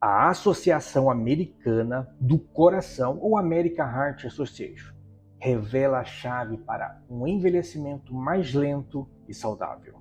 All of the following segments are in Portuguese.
A Associação Americana do Coração, ou American Heart Association, revela a chave para um envelhecimento mais lento e saudável.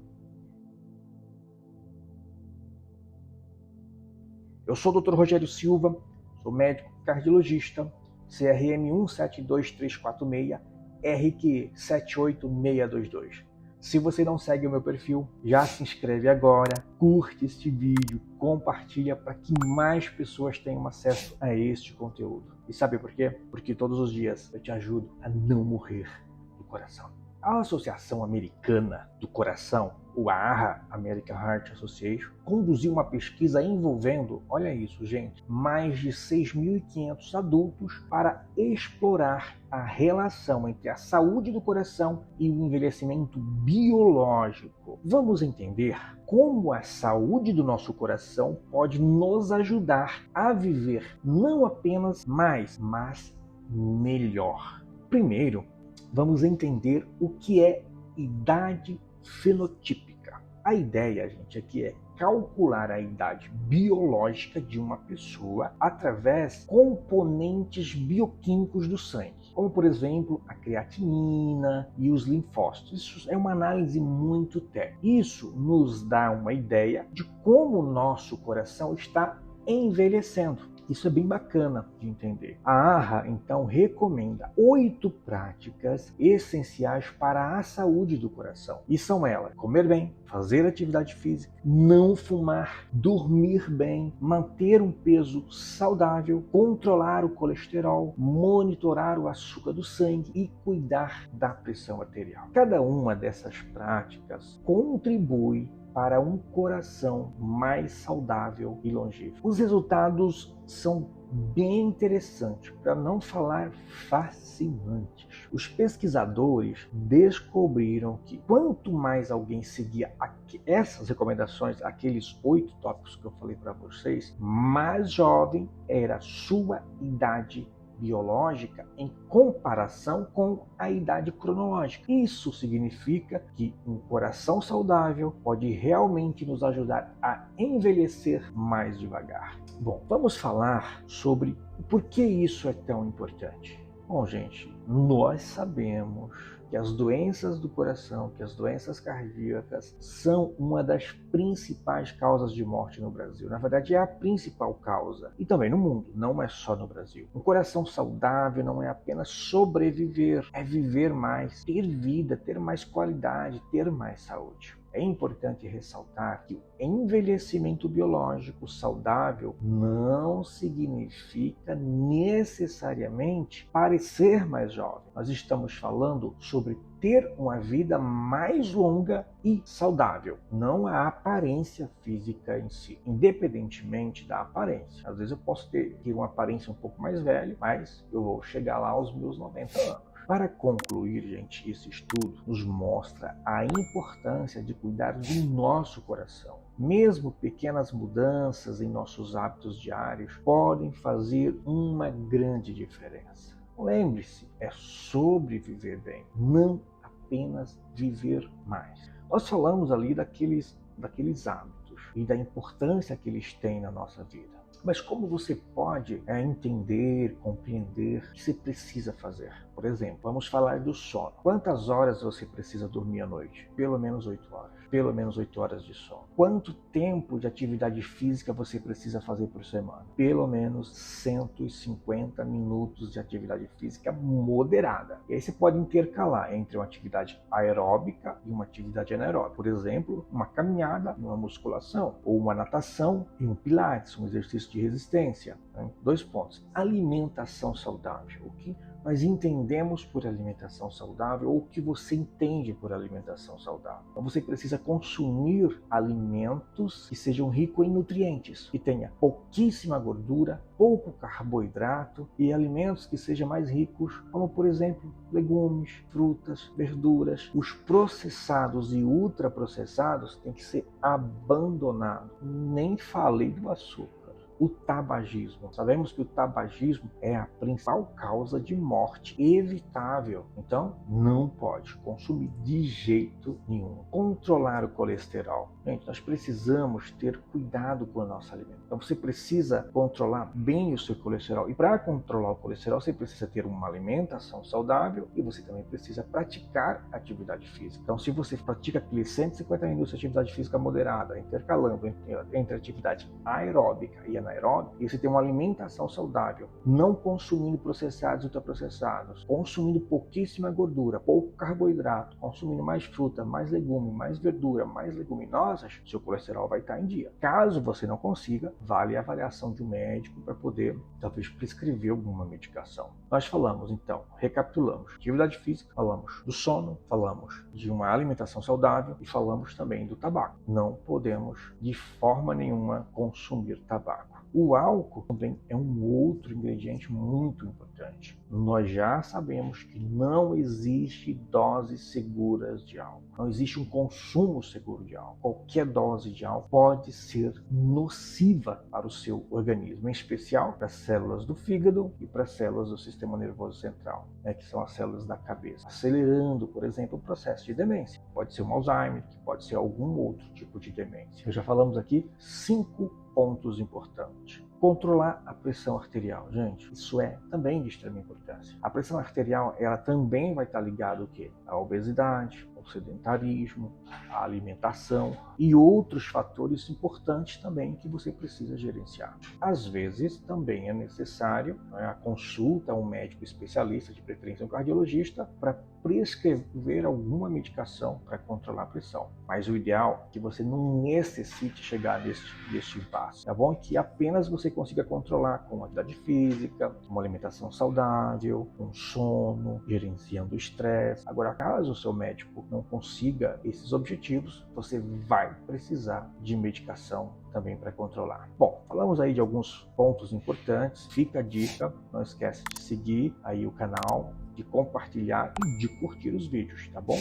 Eu sou o Dr. Rogério Silva, sou médico cardiologista, CRM 172346, RQ 78622. Se você não segue o meu perfil, já se inscreve agora, curte este vídeo, compartilha para que mais pessoas tenham acesso a este conteúdo. E sabe por quê? Porque todos os dias eu te ajudo a não morrer do coração. A Associação Americana do Coração, o AHA, American Heart Association, conduziu uma pesquisa envolvendo, olha isso, gente, mais de 6.500 adultos para explorar a relação entre a saúde do coração e o envelhecimento biológico. Vamos entender como a saúde do nosso coração pode nos ajudar a viver não apenas mais, mas melhor. Primeiro, vamos entender o que é idade fenotípica. A ideia, gente, aqui é calcular a idade biológica de uma pessoa através de componentes bioquímicos do sangue, como, por exemplo, a creatinina e os linfócitos. Isso é uma análise muito técnica. Isso nos dá uma ideia de como o nosso coração está envelhecendo. Isso é bem bacana de entender. A AHA, então, recomenda 8 práticas essenciais para a saúde do coração. E são elas: comer bem, fazer atividade física, não fumar, dormir bem, manter um peso saudável, controlar o colesterol, monitorar o açúcar do sangue e cuidar da pressão arterial. Cada uma dessas práticas contribui para um coração mais saudável e longevo. Os resultados são bem interessantes, para não falar fascinantes. Os pesquisadores descobriram que quanto mais alguém seguia essas recomendações, aqueles 8 tópicos que eu falei para vocês, mais jovem era a sua idade biológica em comparação com a idade cronológica. Isso significa que um coração saudável pode realmente nos ajudar a envelhecer mais devagar. Bom, vamos falar sobre o porquê isso é tão importante. Bom, gente, nós sabemos que as doenças do coração, que as doenças cardíacas são uma das principais causas de morte no Brasil. Na verdade, é a principal causa. E também no mundo, não é só no Brasil. Um coração saudável não é apenas sobreviver, é viver mais, ter vida, ter mais qualidade, ter mais saúde. É importante ressaltar que o envelhecimento biológico saudável não significa necessariamente parecer mais jovem. Nós estamos falando sobre ter uma vida mais longa e saudável, não a aparência física em si, independentemente da aparência. Às vezes eu posso ter uma aparência um pouco mais velha, mas eu vou chegar lá aos meus 90 anos. Para concluir, gente, esse estudo nos mostra a importância de cuidar do nosso coração. Mesmo pequenas mudanças em nossos hábitos diários podem fazer uma grande diferença. Lembre-se, é sobre viver bem, não apenas viver mais. Nós falamos ali daqueles hábitos e da importância que eles têm na nossa vida. Mas como você pode entender, compreender o que você precisa fazer? Por exemplo, vamos falar do sono. Quantas horas você precisa dormir à noite? Pelo menos 8 horas. Pelo menos 8 horas de sono. Quanto tempo de atividade física você precisa fazer por semana? Pelo menos 150 minutos de atividade física moderada. E aí você pode intercalar entre uma atividade aeróbica e uma atividade anaeróbica. Por exemplo, uma caminhada, uma musculação, ou uma natação e um pilates, um exercício de resistência. 2 pontos. Alimentação saudável. O que nós entendemos por alimentação saudável ou o que você entende por alimentação saudável. Então você precisa consumir alimentos que sejam ricos em nutrientes, que tenha pouquíssima gordura, pouco carboidrato e alimentos que sejam mais ricos, como por exemplo legumes, frutas, verduras. Os processados e ultraprocessados têm que ser abandonados. Nem falei do açúcar. O tabagismo. Sabemos que o tabagismo é a principal causa de morte evitável. Então, não pode consumir de jeito nenhum. Controlar o colesterol. Gente, nós precisamos ter cuidado com a nossa alimentação. Então, você precisa controlar bem o seu colesterol. E para controlar o colesterol, você precisa ter uma alimentação saudável e você também precisa praticar atividade física. Então, se você pratica aqueles 150 minutos de atividade física moderada, intercalando entre atividade aeróbica e anaeróbica, e você tem uma alimentação saudável, não consumindo processados e ultraprocessados, consumindo pouquíssima gordura, pouco carboidrato, consumindo mais fruta, mais legume, mais verdura, mais leguminosas, seu colesterol vai estar em dia. Caso você não consiga, vale a avaliação de um médico para poder, talvez, prescrever alguma medicação. Nós falamos, então, recapitulamos, atividade física, falamos do sono, falamos de uma alimentação saudável e falamos também do tabaco. Não podemos, de forma nenhuma, consumir tabaco. O álcool também é um outro ingrediente muito importante. Nós já sabemos que não existe doses seguras de álcool. Não existe um consumo seguro de álcool. Qualquer dose de álcool pode ser nociva para o seu organismo, em especial para as células do fígado e para as células do sistema nervoso central, que são as células da cabeça, acelerando, por exemplo, o processo de demência. Pode ser um Alzheimer, pode ser algum outro tipo de demência. Já falamos aqui 5 pontos importantes. Controlar a pressão arterial, gente, isso é também de extrema importância. A pressão arterial, ela também vai estar ligada ao quê? À obesidade, ao sedentarismo, à alimentação e outros fatores importantes também que você precisa gerenciar. Às vezes, também é necessário a consulta a um médico especialista, de preferência um cardiologista, para prescrever alguma medicação para controlar a pressão. Mas o ideal é que você não necessite chegar deste impasse, tá bom? Que apenas você consiga controlar com atividade física, uma alimentação saudável, um sono, gerenciando o estresse. Agora, caso o seu médico não consiga esses objetivos, você vai precisar de medicação também para controlar. Bom, falamos aí de alguns pontos importantes. Fica a dica, não esquece de seguir aí o canal, de compartilhar e de curtir os vídeos, tá bom?